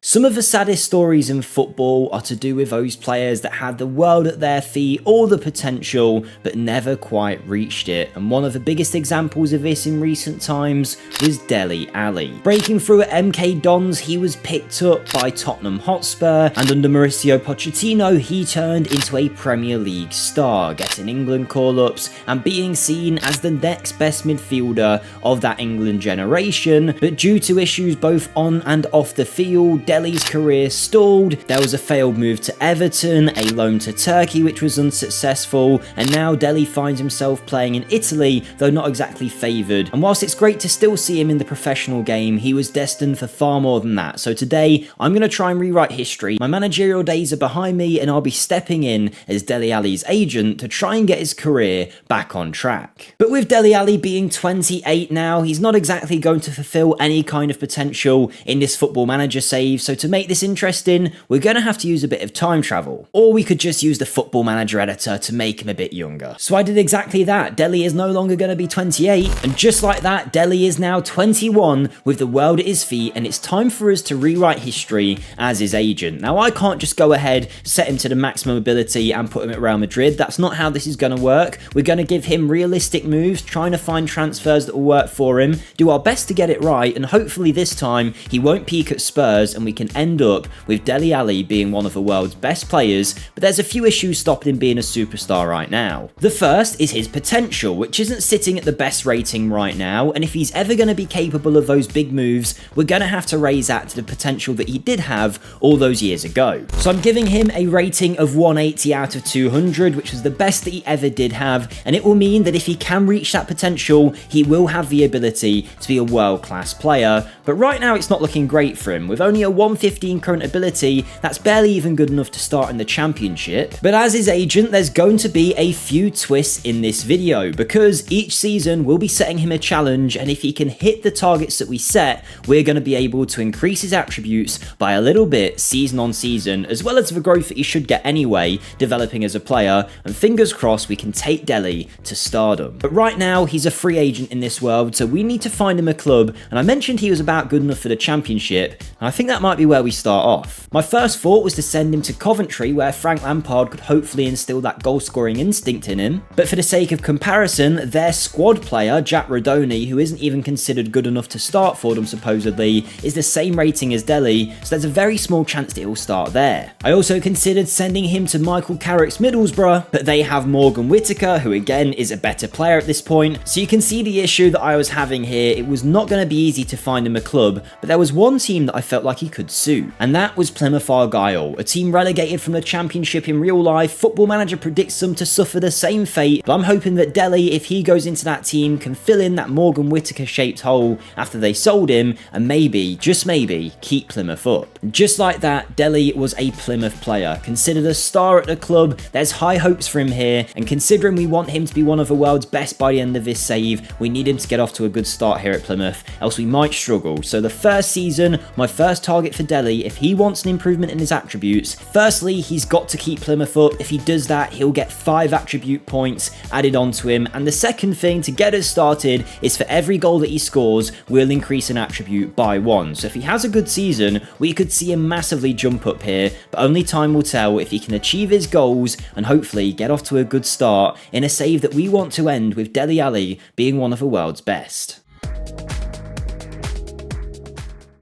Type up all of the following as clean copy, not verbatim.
Some of the saddest stories in football are to do with those players that had the world at their feet, all the potential, but never quite reached it. And one of the biggest examples of this in recent times was Dele Alli. Breaking through at MK Dons, he was picked up by Tottenham Hotspur, and under Mauricio Pochettino, he turned into a Premier League star, getting England call-ups and being seen as the next best midfielder of that England generation. But due to issues both on and off the field, Dele's career stalled. There was a failed move to Everton, a loan to Turkey which was unsuccessful, and now Dele finds himself playing in Italy, though not exactly favoured. And whilst it's great to still see him in the professional game, he was destined for far more than that. So today, I'm going to try and rewrite history. My managerial days are behind me, and I'll be stepping in as Dele Alli's agent to try and get his career back on track. But with Dele Alli being 28 now, he's not exactly going to fulfill any kind of potential in this Football Manager save, so to make this interesting, we're going to have to use a bit of time travel. Or we could just use the Football Manager editor to make him a bit younger. So I did exactly that. Dele is no longer going to be 28, and just like that, Dele is now 21 with the world at his feet, and it's time for us to rewrite history as his agent. Now, I can't just go ahead, set him to the maximum ability and put him at Real Madrid. That's not how this is going to work. We're going to give him realistic moves, trying to find transfers that will work for him, do our best to get it right, and hopefully this time he won't peak at Spurs and we can end up with Dele Alli being one of the world's best players. But there's a few issues stopping him being a superstar right now. The first is his potential, which isn't sitting at the best rating right now, and if he's ever going to be capable of those big moves, we're going to have to raise that to the potential that he did have all those years ago. So I'm giving him a rating of 180 out of 200, which was the best that he ever did have, and it will mean that if he can reach that potential, he will have the ability to be a world-class player. But right now it's not looking great for him. With only a 115 current ability, that's barely even good enough to start in the Championship. But as his agent, there's going to be a few twists in this video, because each season we'll be setting him a challenge, and if he can hit the targets that we set, we're going to be able to increase his attributes by a little bit season on season, as well as the growth that he should get anyway, developing as a player, and fingers crossed we can take Dele to stardom. But right now, he's a free agent in this world, so we need to find him a club, and I mentioned he was about good enough for the Championship, and I think that might be where we start off. My first thought was to send him to Coventry, where Frank Lampard could hopefully instill that goal-scoring instinct in him, but for the sake of comparison, their squad player, Jack Rodoni, who isn't even considered good enough to start for them supposedly, is the same rating as Dele, so there's a very small chance that he'll start there. I also considered sending him to Michael Carrick's Middlesbrough, but they have Morgan Whittaker, who again is a better player at this point, so you can see the issue that I was having here. It was not going to be easy to find him a club, but there was one team that I felt like he could suit, and that was Plymouth Argyle, a team relegated from the Championship in real life. Football Manager predicts them to suffer the same fate, but I'm hoping that Dele, if he goes into that team, can fill in that Morgan Whittaker shaped hole after they sold him, and maybe, just maybe, keep Plymouth up. Just like that, Dele was a Plymouth player, considered a star at the club. There's high hopes for him here, and considering we want him to be one of the world's best by the end of this save, we need him to get off to a good start here at Plymouth, else we might struggle. So the first season, my first target for Dele, if he wants an improvement in his attributes, firstly, he's got to keep Plymouth up. If he does that, he'll get 5 attribute points added onto him, and the second thing to get us started is for every goal that he scores, we'll increase an attribute by 1. So if he has a good season, we could see him massively jump up here, but only time will tell if he can achieve his goals and hopefully get off to a good start in a save that we want to end with Dele Alli being one of the world's best.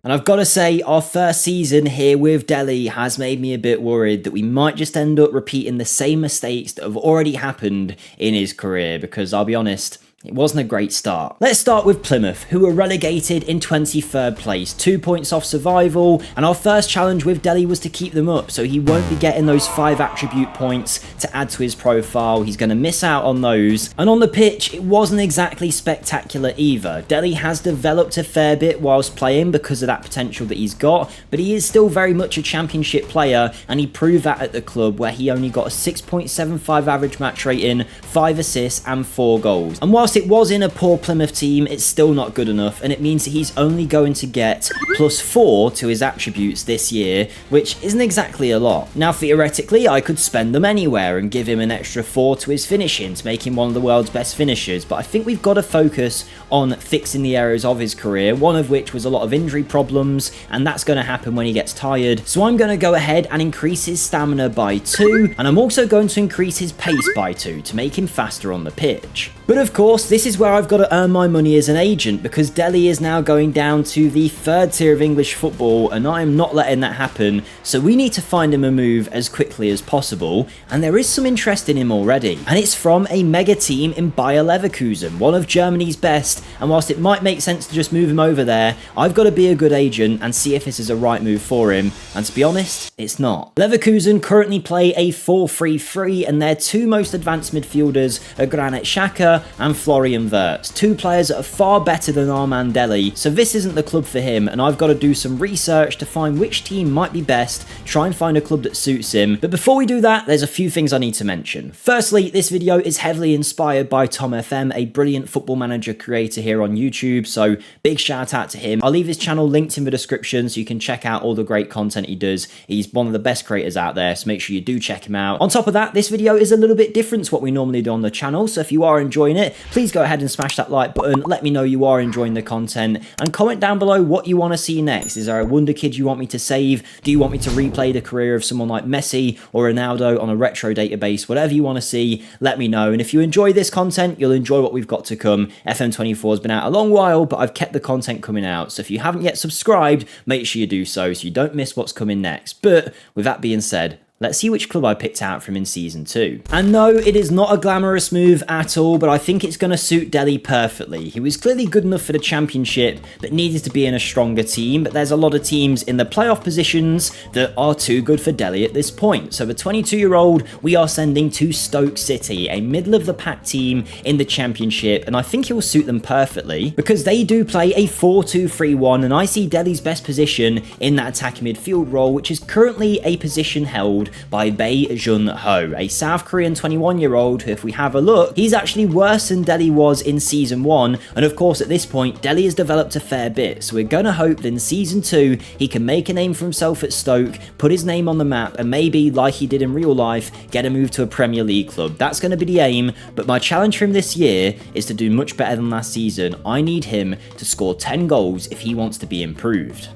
And I've got to say, our first season here with Dele has made me a bit worried that we might just end up repeating the same mistakes that have already happened in his career, because I'll be honest, it wasn't a great start. Let's start with Plymouth, who were relegated in 23rd place, 2 points off survival, and our first challenge with Dele was to keep them up, so he won't be getting those 5 attribute points to add to his profile. He's going to miss out on those. And on the pitch, it wasn't exactly spectacular either. Dele has developed a fair bit whilst playing because of that potential that he's got, but he is still very much a Championship player, and he proved that at the club, where he only got a 6.75 average match rating, 5 assists and 4 goals. And whilst whilst it was in a poor Plymouth team, it's still not good enough, and it means that he's only going to get +4 to his attributes this year, which isn't exactly a lot. Now, theoretically, I could spend them anywhere and give him an extra 4 to his finishing to make him one of the world's best finishers, but I think we've got to focus on fixing the areas of his career, one of which was a lot of injury problems, and that's going to happen when he gets tired. So I'm going to go ahead and increase his stamina by 2, and I'm also going to increase his pace by 2 to make him faster on the pitch. But of course, this is where I've got to earn my money as an agent, because Dele is now going down to the 3rd tier of English football, and I am not letting that happen, so we need to find him a move as quickly as possible, and there is some interest in him already, and it's from a mega team in Bayer Leverkusen, one of Germany's best, and whilst it might make sense to just move him over there, I've got to be a good agent and see if this is a right move for him, and to be honest, it's not. Leverkusen currently play a 4-3-3, and their 2 most advanced midfielders are Granit Xhaka and Florian Wirtz, 2 players that are far better than our man Dele, so this isn't the club for him, and I've got to do some research to find which team might be best, try and find a club that suits him. But before we do that, there's a few things I need to mention. Firstly, this video is heavily inspired by Tom FM, a brilliant football manager creator here on YouTube, so big shout out to him. I'll leave his channel linked in the description so you can check out all the great content he does. He's one of the best creators out there, so make sure you do check him out. On top of that, this video is a little bit different to what we normally do on the channel, so if you are enjoying it, please go ahead and smash that like button, let me know you are enjoying the content, and comment down below what you want to see next. Is there a wonder kid you want me to save? Do you want me to replay the career of someone like Messi or Ronaldo on a retro database? Whatever you want to see, let me know. And if you enjoy this content, you'll enjoy what we've got to come. FM24 has been out a long while, but I've kept the content coming out, so if you haven't yet subscribed, make sure you do so you don't miss what's coming next. But with that being said, let's see which club I picked out from in Season 2. And no, it is not a glamorous move at all, but I think it's going to suit Dele perfectly. He was clearly good enough for the Championship, but needed to be in a stronger team, but there's a lot of teams in the playoff positions that are too good for Dele at this point. So the 22-year-old, we are sending to Stoke City, a middle-of-the-pack team in the Championship, and I think he'll suit them perfectly, because they do play a 4-2-3-1, and I see Dele's best position in that attacking midfield role, which is currently a position held by Bae Jun Ho, a South Korean 21-year-old who, if we have a look, he's actually worse than Dele was in Season 1, and of course at this point Dele has developed a fair bit, so we're gonna hope that in Season 2 he can make a name for himself at Stoke, put his name on the map, and maybe, like he did in real life, get a move to a Premier League club. That's going to be the aim, but my challenge for him this year is to do much better than last season. I need him to score 10 goals if he wants to be improved.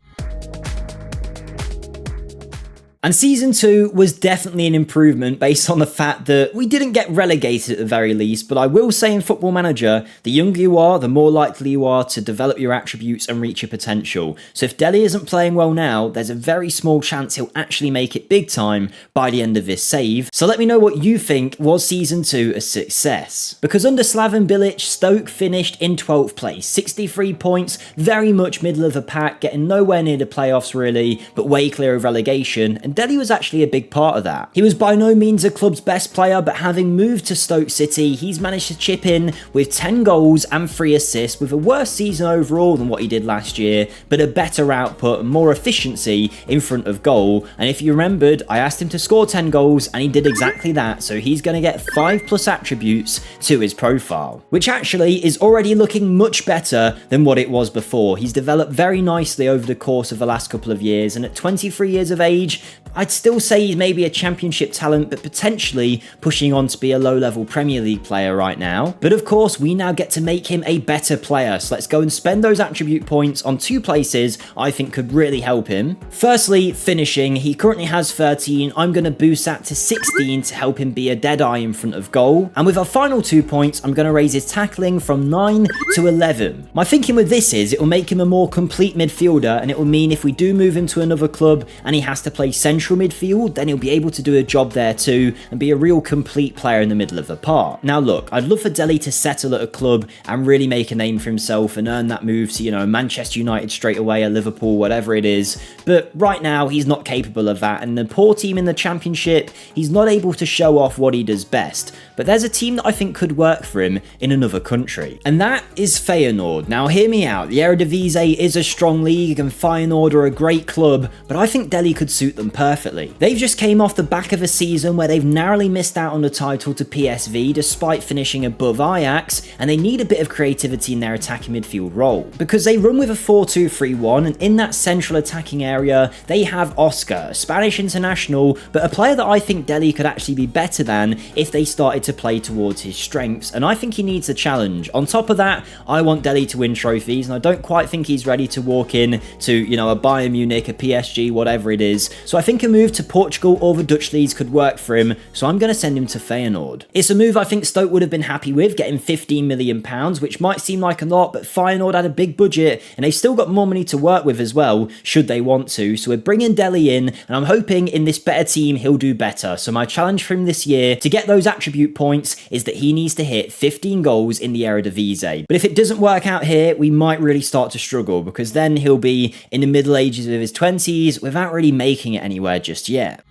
And Season 2 was definitely an improvement based on the fact that we didn't get relegated at the very least, but I will say in Football Manager, the younger you are, the more likely you are to develop your attributes and reach your potential. So if Dele isn't playing well now, there's a very small chance he'll actually make it big time by the end of this save. So let me know what you think. Was Season 2 a success? Because under Slaven Bilic, Stoke finished in 12th place, 63 points, very much middle of the pack, getting nowhere near the playoffs really, but way clear of relegation, and Dele was actually a big part of that. He was by no means a club's best player, but having moved to Stoke City, he's managed to chip in with 10 goals and 3 assists, with a worse season overall than what he did last year, but a better output and more efficiency in front of goal. And if you remembered, I asked him to score 10 goals and he did exactly that, so he's going to get 5+ attributes to his profile, which actually is already looking much better than what it was before. He's developed very nicely over the course of the last couple of years, and at 23 years of age, I'd still say he's maybe a Championship talent, but potentially pushing on to be a low-level Premier League player right now. But of course, we now get to make him a better player, so let's go and spend those attribute points on 2 places I think could really help him. Firstly, finishing. He currently has 13. I'm going to boost that to 16 to help him be a dead-eye in front of goal. And with our final 2 points, I'm going to raise his tackling from 9 to 11. My thinking with this is it will make him a more complete midfielder, and it will mean if we do move him to another club and he has to play central midfield, then he'll be able to do a job there too and be a real complete player in the middle of the park. Now look, I'd love for Dele to settle at a club and really make a name for himself and earn that move to, you know, Manchester United straight away, or Liverpool, whatever it is, but right now he's not capable of that, and the poor team in the Championship, he's not able to show off what he does best. But there's a team that I think could work for him in another country, and that is Feyenoord. Now hear me out, the Eredivisie is a strong league and Feyenoord are a great club, but I think Dele could suit them perfectly. They've just came off the back of a season where they've narrowly missed out on the title to PSV despite finishing above Ajax, and they need a bit of creativity in their attacking midfield role, because they run with a 4-2-3-1, and in that central attacking area they have Oscar, a Spanish international, but a player that I think Dele could actually be better than if they started to play towards his strengths, and I think he needs a challenge. On top of that, I want Dele to win trophies, and I don't quite think he's ready to walk in to, you know, a Bayern Munich, a PSG, whatever it is. So I think a move to Portugal or the Dutch leagues could work for him, so I'm going to send him to Feyenoord. It's a move I think Stoke would have been happy with, getting £15 million, which might seem like a lot, but Feyenoord had a big budget, and they've still got more money to work with as well, should they want to. So we're bringing Dele in, and I'm hoping in this better team he'll do better. So my challenge for him this year to get those attribute points is that he needs to hit 15 goals in the Eredivisie. But if it doesn't work out here, we might really start to struggle, because then he'll be in the middle ages of his 20s without really making it anywhere just yet.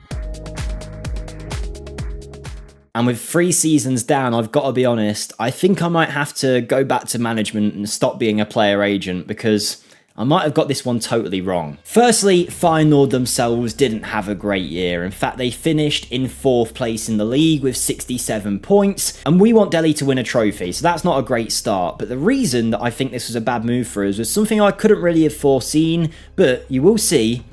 And with 3 seasons down, I've got to be honest, I think I might have to go back to management and stop being a player agent, because I might have got this one totally wrong. Firstly, Feyenoord themselves didn't have a great year. In fact, they finished in 4th place in the league with 67 points, and we want Dele to win a trophy, so that's not a great start. But the reason that I think this was a bad move for us was something I couldn't really have foreseen, but you will see.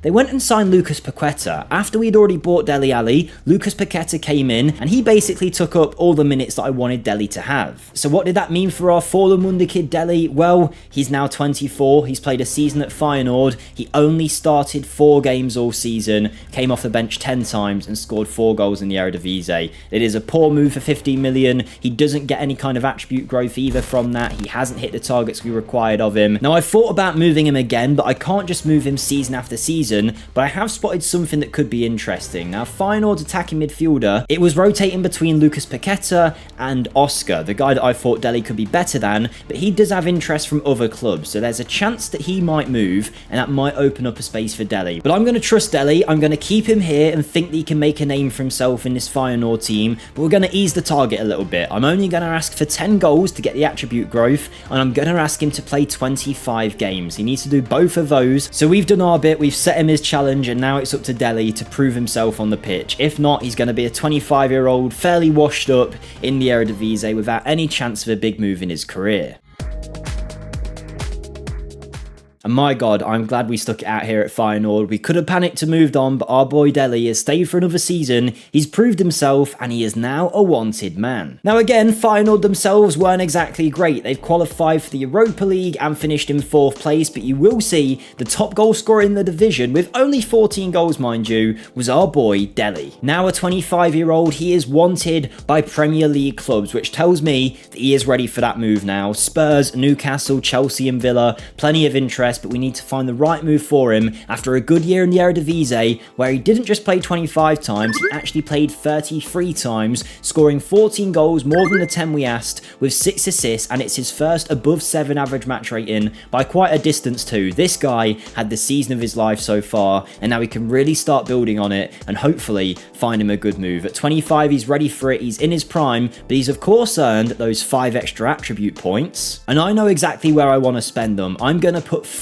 They went and signed Lucas Paqueta. After we'd already bought Dele Alli, Lucas Paqueta came in, and he basically took up all the minutes that I wanted Dele to have. So what did that mean for our fallen Wonderkid Dele? Well, he's now 24, he's played a season at Feyenoord, he only started 4 games all season, came off the bench 10 times and scored 4 goals in the Eredivisie. It is a poor move for 15 million, he doesn't get any kind of attribute growth either from that, he hasn't hit the targets we required of him. Now I thought about moving him again, but I can't just move him season after season, but I have spotted something that could be interesting. Now, Feyenoord's attacking midfielder, it was rotating between Lucas Paqueta and Oscar, the guy that I thought Dele could be better than, but he does have interest from other clubs, so there's a chance that he might move, and that might open up a space for Dele. But I'm going to trust Dele, I'm going to keep him here and think that he can make a name for himself in this Feyenoord team, but we're going to ease the target a little bit. I'm only going to ask for 10 goals to get the attribute growth, and I'm going to ask him to play 25 games. He needs to do both of those, so we've done our bit, we've set him his challenge, and now it's up to Dele to prove himself on the pitch. If not, he's going to be a 25-year-old, fairly washed up in the Eredivisie without any chance of a big move in his career. And my God, I'm glad we stuck it out here at Feyenoord. We could have panicked and moved on, but our boy Dele has stayed for another season, he's proved himself, and he is now a wanted man. Now again, Feyenoord themselves weren't exactly great. They've qualified for the Europa League and finished in 4th place, but you will see the top goal scorer in the division, with only 14 goals mind you, was our boy Dele. Now a 25-year-old, he is wanted by Premier League clubs, which tells me that he is ready for that move now. Spurs, Newcastle, Chelsea and Villa, plenty of interest, but we need to find the right move for him after a good year in the Eredivisie, where he didn't just play 25 times, he actually played 33 times, scoring 14 goals, more than the 10 we asked, with 6 assists, and it's his first above 7 average match rating by quite a distance too. This guy had the season of his life so far, and now he can really start building on it and hopefully find him a good move. At 25, he's ready for it, he's in his prime, but he's of course earned those 5 extra attribute points, and I know exactly where I want to spend them. I'm going to put 3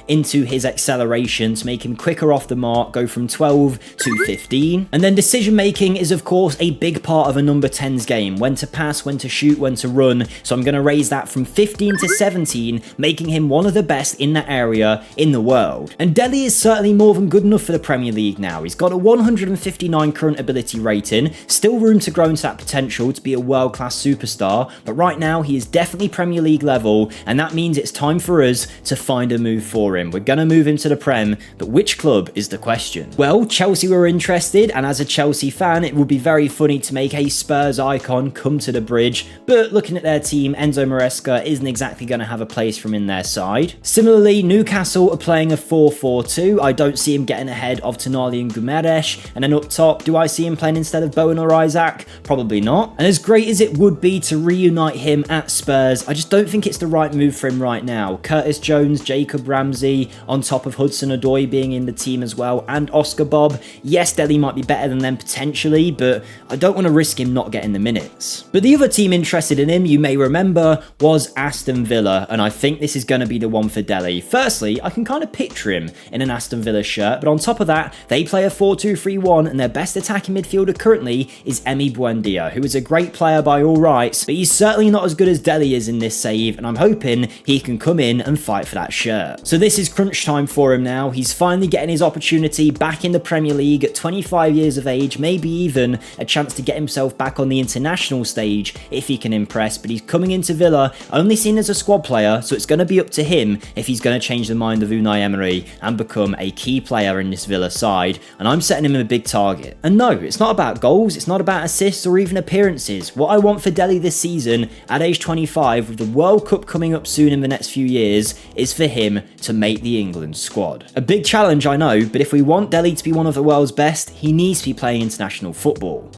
into his acceleration to make him quicker off the mark, go from 12 to 15. And then decision making is of course a big part of a number 10's game, when to pass, when to shoot, when to run, so I'm going to raise that from 15 to 17, making him one of the best in that area in the world. And Dele is certainly more than good enough for the Premier League now. He's got a 159 current ability rating, still room to grow into that potential to be a world-class superstar, but right now he is definitely Premier League level, and that means it's time for us to find a move for him. We're going to move him to the Prem, but which club is the question? Well, Chelsea were interested, and as a Chelsea fan, it would be very funny to make a Spurs icon come to the bridge, but looking at their team, Enzo Maresca isn't exactly going to have a place from in their side. Similarly, Newcastle are playing a 4-4-2. I don't see him getting ahead of Tonali and Gumares, and then up top, do I see him playing instead of Bowen or Isaac? Probably not. And as great as it would be to reunite him at Spurs, I just don't think it's the right move for him right now. Curtis Jones, Jay Jacob Ramsey, on top of Hudson-Odoi being in the team as well, and Oscar Bob. Yes, Dele might be better than them potentially, but I don't want to risk him not getting the minutes. But the other team interested in him, you may remember, was Aston Villa, and I think this is going to be the one for Dele. Firstly, I can kind of picture him in an Aston Villa shirt, but on top of that, they play a 4-2-3-1, and their best attacking midfielder currently is Emi Buendia, who is a great player by all rights, but he's certainly not as good as Dele is in this save, and I'm hoping he can come in and fight for that shirt. So this is crunch time for him now. He's finally getting his opportunity back in the Premier League at 25 years of age, maybe even a chance to get himself back on the international stage if he can impress, but he's coming into Villa only seen as a squad player, so it's going to be up to him if he's going to change the mind of Unai Emery and become a key player in this Villa side, and I'm setting him a big target. And no, it's not about goals, it's not about assists or even appearances. What I want for Dele this season at age 25, with the World Cup coming up soon in the next few years, is for him to make the England squad. A big challenge, I know, but if we want Dele to be one of the world's best, he needs to be playing international football.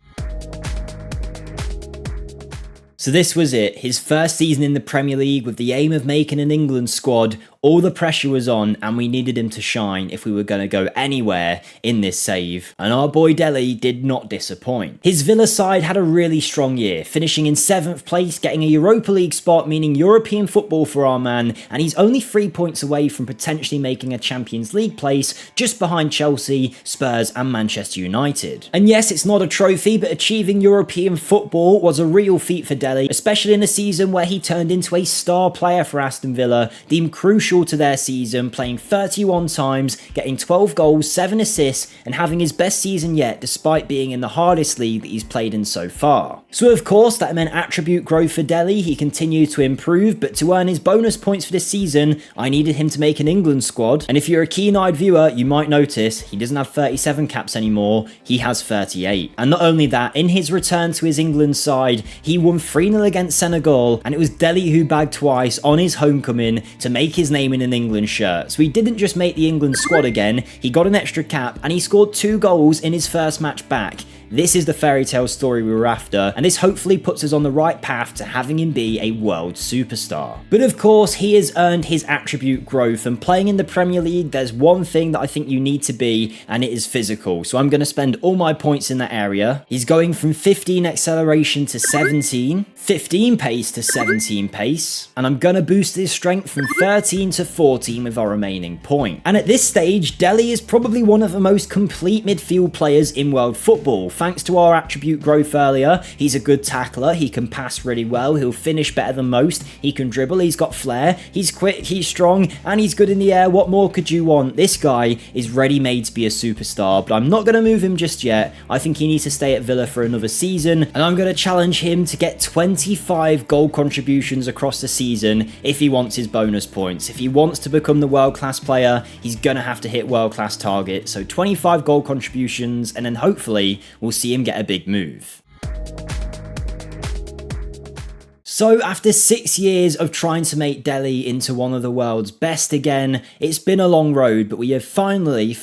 So this was it, his first season in the Premier League with the aim of making an England squad. All the pressure was on and we needed him to shine if we were going to go anywhere in this save. And our boy Dele did not disappoint. His Villa side had a really strong year, finishing in 7th place, getting a Europa League spot, meaning European football for our man, and he's only 3 points away from potentially making a Champions League place, just behind Chelsea, Spurs and Manchester United. And yes, it's not a trophy, but achieving European football was a real feat for Dele, especially in a season where he turned into a star player for Aston Villa, deemed crucial to their season, playing 31 times, getting 12 goals, 7 assists, and having his best season yet despite being in the hardest league that he's played in so far. So of course that meant attribute growth for Dele. He continued to improve, but to earn his bonus points for this season, I needed him to make an England squad, and if you're a keen-eyed viewer, you might notice he doesn't have 37 caps anymore, he has 38. And not only that, in his return to his England side, he won 3-0 against Senegal, and it was Dele who bagged twice on his homecoming to make his name in an England shirt. So he didn't just make the England squad again, he got an extra cap and he scored 2 goals in his first match back. This is the fairy tale story we were after, and this hopefully puts us on the right path to having him be a world superstar. But of course, he has earned his attribute growth, and playing in the Premier League, there's one thing that I think you need to be, and it is physical. So I'm going to spend all my points in that area. He's going from 15 acceleration to 17, 15 pace to 17 pace, and I'm going to boost his strength from 13 to 14 with our remaining point. And at this stage, Dele is probably one of the most complete midfield players in world football. Thanks to our attribute growth earlier, he's a good tackler, he can pass really well, he'll finish better than most, he can dribble, he's got flair, he's quick, he's strong, and he's good in the air. What more could you want? This guy is ready-made to be a superstar, but I'm not going to move him just yet. I think he needs to stay at Villa for another season, and I'm going to challenge him to get 25 goal contributions across the season if he wants his bonus points. If he wants to become the world-class player, he's going to have to hit world-class targets, so 25 goal contributions, and then hopefully we'll see him get a big move. So after 6 years of trying to make Dele into one of the world's best again, it's been a long road, but we have finally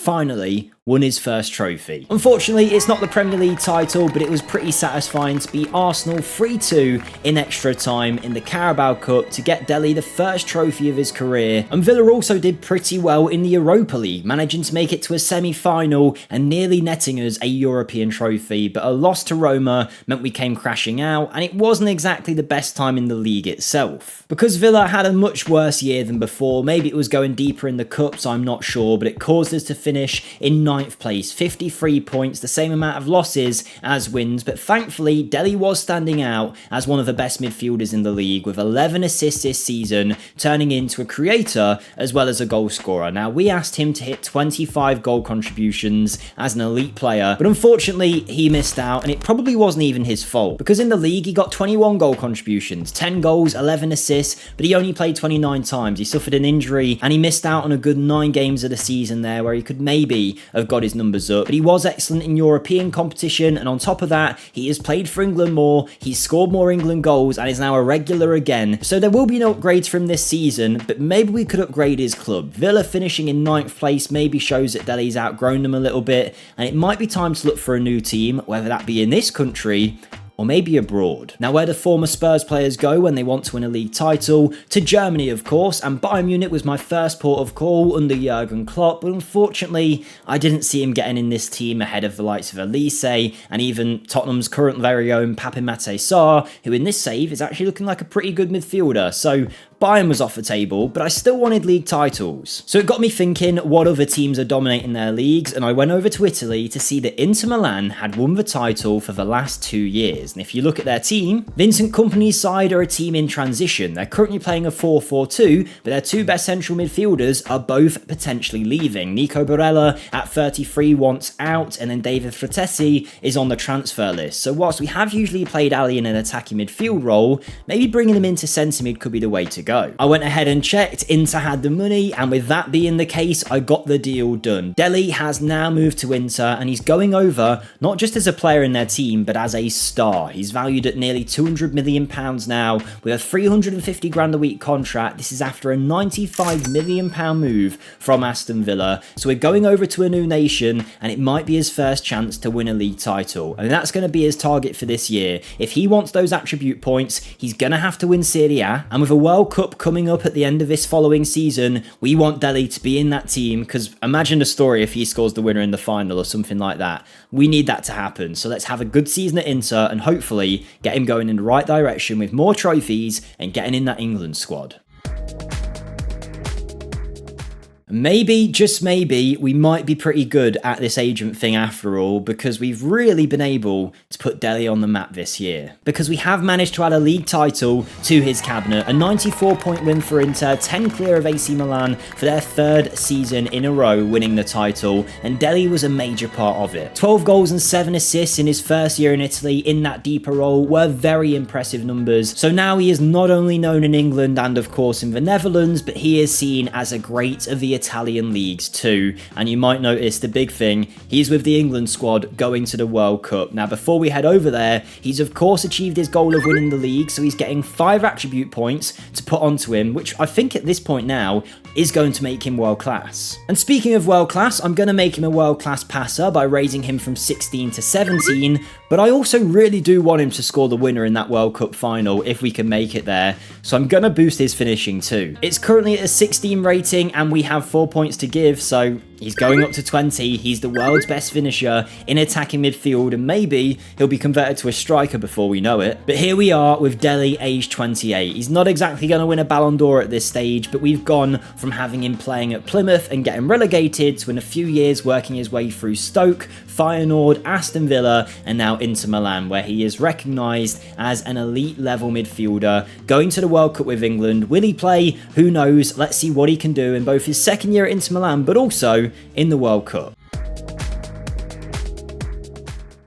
won his first trophy. Unfortunately, it's not the Premier League title, but it was pretty satisfying to beat Arsenal 3-2 in extra time in the Carabao Cup to get Dele the first trophy of his career. And Villa also did pretty well in the Europa League, managing to make it to a semi-final and nearly netting us a European trophy, but a loss to Roma meant we came crashing out, and it wasn't exactly the best time in the league itself. Because Villa had a much worse year than before, maybe it was going deeper in the cups, I'm not sure, but it caused us to finish in 9th place, 53 points, the same amount of losses as wins, but thankfully Dele was standing out as one of the best midfielders in the league with 11 assists this season, turning into a creator as well as a goal scorer. Now we asked him to hit 25 goal contributions as an elite player, but unfortunately he missed out, and it probably wasn't even his fault, because in the league he got 21 goal contributions, 10 goals, 11 assists, but he only played 29 times. He suffered an injury and he missed out on a good 9 games of the season there where he could maybe have got his numbers up, but he was excellent in European competition, and on top of that he has played for England more, he's scored more England goals and is now a regular again. So there will be no upgrades from this season, but maybe we could upgrade his club. Villa finishing in 9th place maybe shows that Dele's outgrown them a little bit, and it might be time to look for a new team, whether that be in this country or maybe abroad. Now, where do former Spurs players go when they want to win a league title? To Germany, of course, and Bayern Munich was my first port of call under Jurgen Klopp, but unfortunately, I didn't see him getting in this team ahead of the likes of Elise and even Tottenham's current very own Pape Matar Sarr, who in this save is actually looking like a pretty good midfielder. So Bayern was off the table, but I still wanted league titles. So it got me thinking what other teams are dominating their leagues, and I went over to Italy to see that Inter Milan had won the title for the last 2 years. And if you look at their team, Vincent Kompany's side are a team in transition. They're currently playing a 4-4-2, but their two best central midfielders are both potentially leaving. Nico Barella at 33 wants out, and then David Fratesi is on the transfer list. So whilst we have usually played Alli in an attacking midfield role, maybe bringing him into centre mid could be the way to go. I went ahead and checked, Inter had the money, and with that being the case, I got the deal done. Dele has now moved to Inter, and he's going over not just as a player in their team, but as a star. He's valued at nearly £200 million now, with a 350 grand a week contract. This is after a £95 million move from Aston Villa. So we're going over to a new nation, and it might be his first chance to win a league title. And that's going to be his target for this year. If he wants those attribute points, he's going to have to win Serie A, and with a World Cup coming up at the end of this following season, we want Dele to be in that team, because imagine the story if he scores the winner in the final or something like that. We need that to happen. So let's have a good season at Inter and hopefully get him going in the right direction with more trophies and getting in that England squad. Maybe, just maybe, we might be pretty good at this agent thing after all, because we've really been able to put Dele on the map this year. Because we have managed to add a league title to his cabinet, a 94-point win for Inter, 10 clear of AC Milan for their third season in a row winning the title, and Dele was a major part of it. 12 goals and 7 assists in his first year in Italy in that deeper role were very impressive numbers. So now he is not only known in England and of course in the Netherlands, but he is seen as a great of the Italian leagues too. And you might notice the big thing, he's with the England squad going to the World Cup. Now before we head over there, he's of course achieved his goal of winning the league, so he's getting 5 attribute points to put onto him, which I think at this point now is going to make him world class. And speaking of world class, I'm going to make him a world class passer by raising him from 16 to 17, but I also really do want him to score the winner in that World Cup final if we can make it there, so I'm going to boost his finishing too. It's currently at a 16 rating and we have 4 points to give, so he's going up to 20. He's the world's best finisher in attacking midfield, and maybe he'll be converted to a striker before we know it. But here we are with Dele, aged 28. He's not exactly going to win a Ballon d'Or at this stage, but we've gone from having him playing at Plymouth and getting relegated to in a few years working his way through Stoke, Feyenoord, Aston Villa, and now Inter Milan, where he is recognised as an elite level midfielder, going to the World Cup with England. Will he play? Who knows? Let's see what he can do in both his second year at Inter Milan, but also in the World Cup.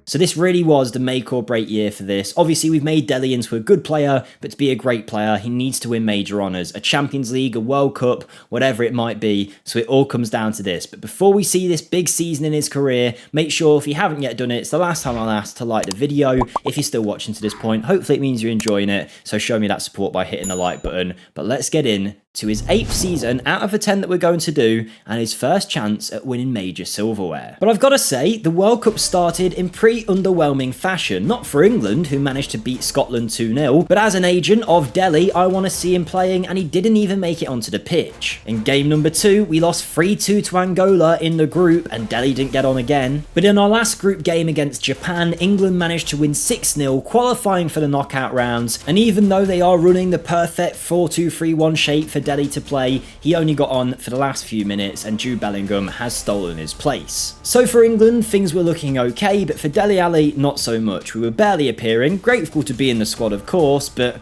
So this really was the make or break year for this. Obviously, we've made Dele into a good player, but to be a great player, he needs to win major honours, a Champions League, a World Cup, whatever it might be. So it all comes down to this. But before we see this big season in his career, make sure if you haven't yet done it, it's the last time I'll ask to like the video. If you're still watching to this point, hopefully it means you're enjoying it. So show me that support by hitting the like button. But let's get in to his 8th season out of the 10 that we're going to do, and his first chance at winning major silverware. But I've got to say, the World Cup started in pretty underwhelming fashion, not for England, who managed to beat Scotland 2-0, but as an agent of Dele, I want to see him playing, and he didn't even make it onto the pitch. In game number 2, we lost 3-2 to Angola in the group, and Dele didn't get on again. But in our last group game against Japan, England managed to win 6-0, qualifying for the knockout rounds, and even though they are running the perfect 4-2-3-1 shape for Dele to play, he only got on for the last few minutes, and Jude Bellingham has stolen his place. So for England, things were looking okay, but for Dele Alli, not so much. We were barely appearing, grateful to be in the squad of course, but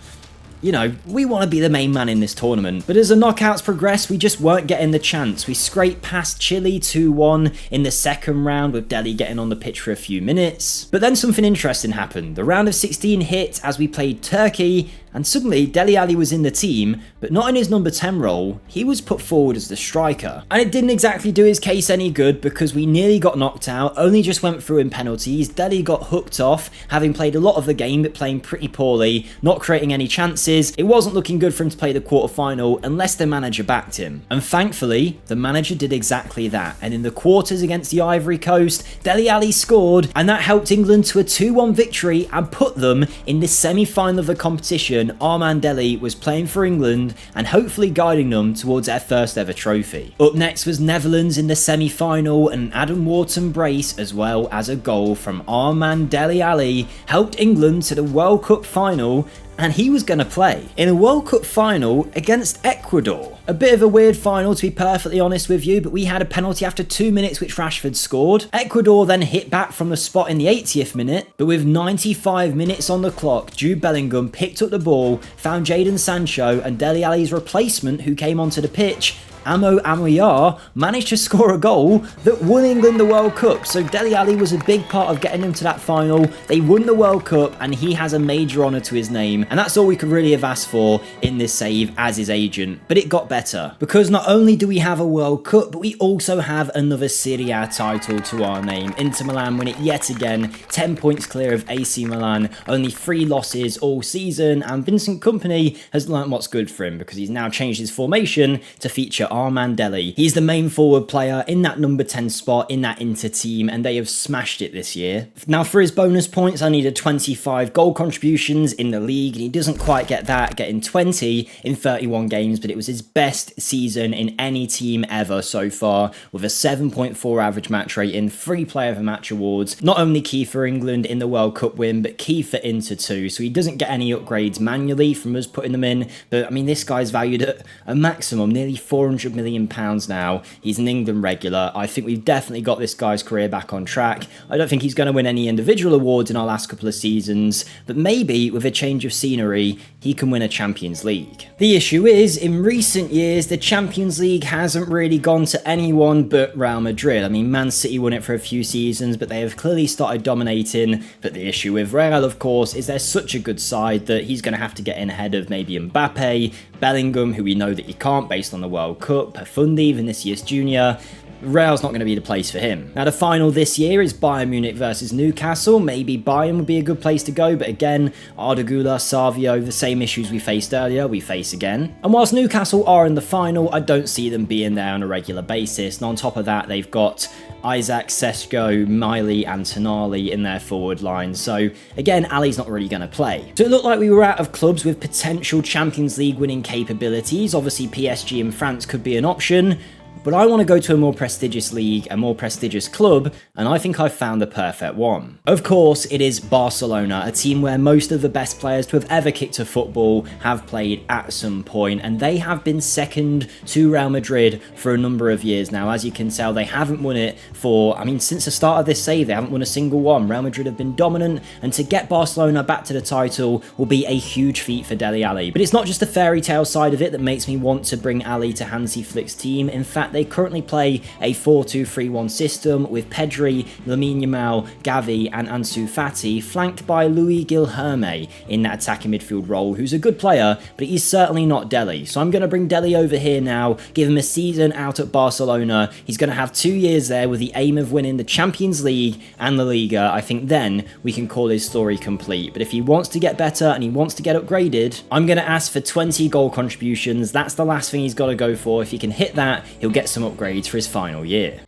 you know, we want to be the main man in this tournament. But as the knockouts progressed, we just weren't getting the chance. We scraped past Chile 2-1 in the second round, with Dele getting on the pitch for a few minutes. But then something interesting happened. The round of 16 hit as we played Turkey, and suddenly Dele Alli was in the team, but not in his number 10 role. He was put forward as the striker. And it didn't exactly do his case any good because we nearly got knocked out, only just went through in penalties. Dele got hooked off, having played a lot of the game but playing pretty poorly, not creating any chances. It wasn't looking good for him to play the quarter-final unless the manager backed him. And thankfully, the manager did exactly that. And in the quarters against the Ivory Coast, Dele Alli scored, and that helped England to a 2-1 victory and put them in the semi-final of the competition. Our man Dele was playing for England and hopefully guiding them towards their first ever trophy. Up next was Netherlands in the semi-final, and an Adam Wharton brace as well as a goal from our man Dele Alli helped England to the World Cup final, and he was going to play in a World Cup final against Ecuador. A bit of a weird final, to be perfectly honest with you, but we had a penalty after 2 minutes which Rashford scored. Ecuador then hit back from the spot in the 80th minute, but with 95 minutes on the clock, Jude Bellingham picked up the ball, found Jadon Sancho, and Dele Alli's replacement, who came onto the pitch, Amo Amoyar, managed to score a goal that won England the World Cup. So Dele Alli was a big part of getting them to that final. They won the World Cup and he has a major honour to his name, and that's all we could really have asked for in this save as his agent. But it got better, because not only do we have a World Cup, but we also have another Serie A title to our name. Inter Milan win it yet again, 10 points clear of AC Milan, only 3 losses all season, and Vincent Kompany has learnt what's good for him because he's now changed his formation to feature our man Dele. He's the main forward player in that number 10 spot in that Inter team, and they have smashed it this year. Now for his bonus points, I needed 25 goal contributions in the league, and he doesn't quite get that, getting 20 in 31 games, but it was his best season in any team ever so far, with a 7.4 average match rating, 3 player of the match awards. Not only key for England in the World Cup win, but key for Inter too, so he doesn't get any upgrades manually from us putting them in, but I mean, this guy's valued at a maximum nearly £400 million now. He's an England regular. I think we've definitely got this guy's career back on track. I don't think he's going to win any individual awards in our last couple of seasons, but maybe with a change of scenery, he can win a Champions League. The issue is, in recent years, the Champions League hasn't really gone to anyone but Real Madrid. I mean, Man City won it for a few seasons, but they have clearly started dominating. But the issue with Real, of course, is they're such a good side that he's going to have to get in ahead of maybe Mbappe, Bellingham, who we know that he can't based on the World Cup, Fundi, Vinicius Jr. Real's not going to be the place for him. Now the final this year is Bayern Munich versus Newcastle. Maybe Bayern would be a good place to go, but again, Arda Güler, Savio, the same issues we faced earlier, we face again. And whilst Newcastle are in the final, I don't see them being there on a regular basis. And on top of that, they've got Isaac, Sesko, Miley and Tonali in their forward line. So again, Ali's not really going to play. So it looked like we were out of clubs with potential Champions League winning capabilities. Obviously PSG in France could be an option, but I want to go to a more prestigious league, a more prestigious club, and I think I've found the perfect one. Of course, it is Barcelona, a team where most of the best players to have ever kicked a football have played at some point, and they have been second to Real Madrid for a number of years now. As you can tell, they haven't won it for, I mean, since the start of this save, they haven't won a single one. Real Madrid have been dominant, and to get Barcelona back to the title will be a huge feat for Dele Alli. But it's not just the fairy tale side of it that makes me want to bring Alli to Hansi Flick's team. In fact, they currently play a 4-2-3-1 system with Pedri, Lamine Yamal, Gavi and Ansu Fati, flanked by Louis Guilherme in that attacking midfield role, who's a good player, but he's certainly not Dele. So I'm going to bring Dele over here now, give him a season out at Barcelona. He's going to have 2 years there with the aim of winning the Champions League and the Liga. I think then we can call his story complete. But if he wants to get better and he wants to get upgraded, I'm going to ask for 20 goal contributions. That's the last thing he's got to go for. If he can hit that, he'll get some upgrades for his final year.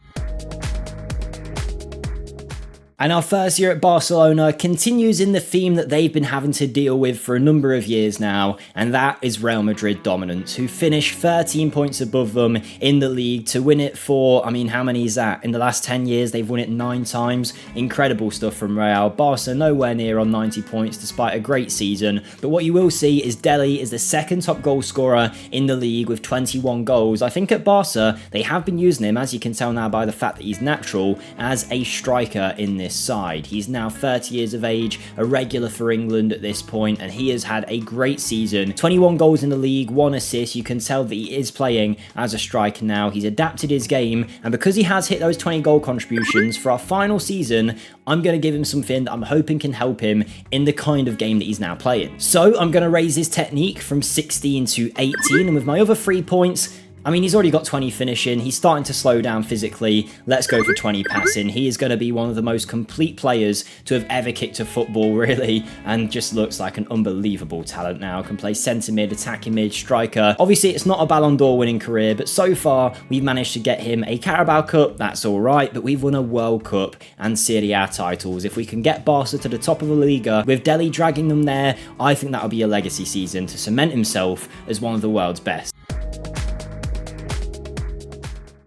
And our first year at Barcelona continues in the theme that they've been having to deal with for a number of years now, and that is Real Madrid dominance, who finished 13 points above them in the league to win it for, I mean, how many is that? In the last 10 years, they've won it 9 times. Incredible stuff from Real. Barca nowhere near on 90 points despite a great season, but what you will see is Dele is the second top goal scorer in the league with 21 goals. I think at Barca, they have been using him, as you can tell now by the fact that he's natural, as a striker in this this side. He's now 30 years of age, a regular for England at this point, and he has had a great season. 21 goals in the league, 1 assist. You can tell that he is playing as a striker now. He's adapted his game, and because he has hit those 20 goal contributions for our final season, I'm going to give him something that I'm hoping can help him in the kind of game that he's now playing. So I'm going to raise his technique from 16 to 18, and with my other 3 points, I mean, he's already got 20 finishing. He's starting to slow down physically. Let's go for 20 passing. He is going to be one of the most complete players to have ever kicked a football, really, and just looks like an unbelievable talent now. Can play centre mid, attacking mid, striker. Obviously, it's not a Ballon d'Or winning career, but so far, we've managed to get him a Carabao Cup. That's all right, but we've won a World Cup and Serie A titles. If we can get Barca to the top of the Liga, with Dele dragging them there, I think that'll be a legacy season to cement himself as one of the world's best.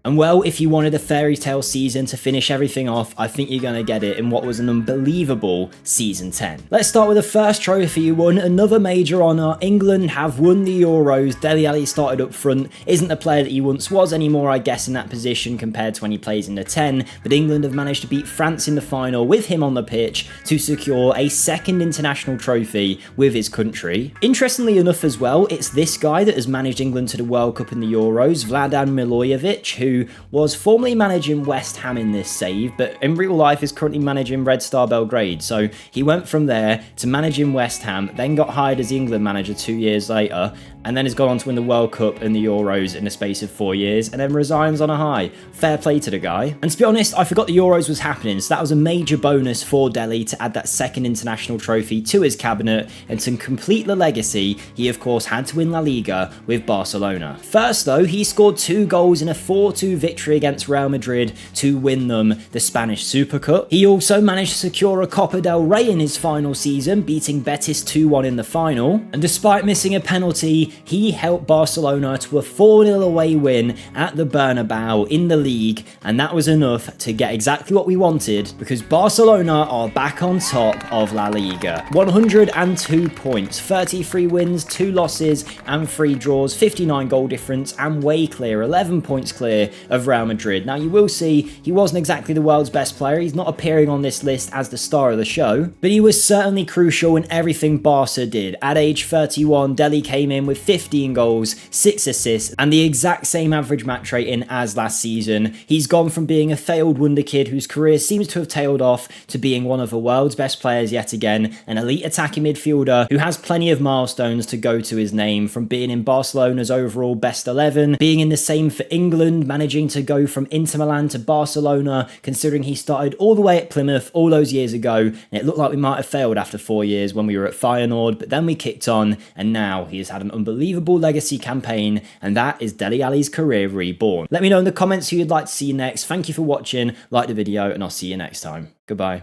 And well, if you wanted a fairy tale season to finish everything off, I think you're going to get it in what was an unbelievable Season 10. Let's start with the first trophy you won, another major honour. England have won the Euros. Dele Alli started up front, isn't the player that he once was anymore, I guess, in that position compared to when he plays in the 10, but England have managed to beat France in the final with him on the pitch to secure a second international trophy with his country. Interestingly enough as well, it's this guy that has managed England to the World Cup and the Euros, Vladan Milojevic, who was formerly managing West Ham in this save, but in real life is currently managing Red Star Belgrade. So he went from there to managing West Ham, then got hired as the England manager 2 years later, and then has gone on to win the World Cup and the Euros in the space of 4 years, and then resigns on a high. Fair play to the guy. And to be honest, I forgot the Euros was happening, so that was a major bonus for Dele to add that second international trophy to his cabinet, and to complete the legacy, he of course had to win La Liga with Barcelona. First though, he scored 2 goals in a 4-2 victory against Real Madrid to win them the Spanish Super Cup. He also managed to secure a Copa del Rey in his final season, beating Betis 2-1 in the final, and despite missing a penalty, he helped Barcelona to a 4-0 away win at the Bernabeu in the league, and that was enough to get exactly what we wanted, because Barcelona are back on top of La Liga. 102 points, 33 wins, 2 losses and 3 draws, 59 goal difference, and way clear, 11 points clear of Real Madrid. Now you will see he wasn't exactly the world's best player, he's not appearing on this list as the star of the show, but he was certainly crucial in everything Barca did. At age 31, Dele came in with 15 goals, 6 assists, and the exact same average match rating as last season. He's gone from being a failed wonderkid whose career seems to have tailed off to being one of the world's best players yet again, an elite attacking midfielder who has plenty of milestones to go to his name, from being in Barcelona's overall best 11, being in the same for England, managing to go from Inter Milan to Barcelona, considering he started all the way at Plymouth all those years ago, and it looked like we might have failed after 4 years when we were at Feyenoord, but then we kicked on, and now he has had an unbelievable legacy campaign, and that is Dele Alli's career reborn. Let me know in the comments who you'd like to see next. Thank you for watching, like the video, and I'll see you next time. Goodbye.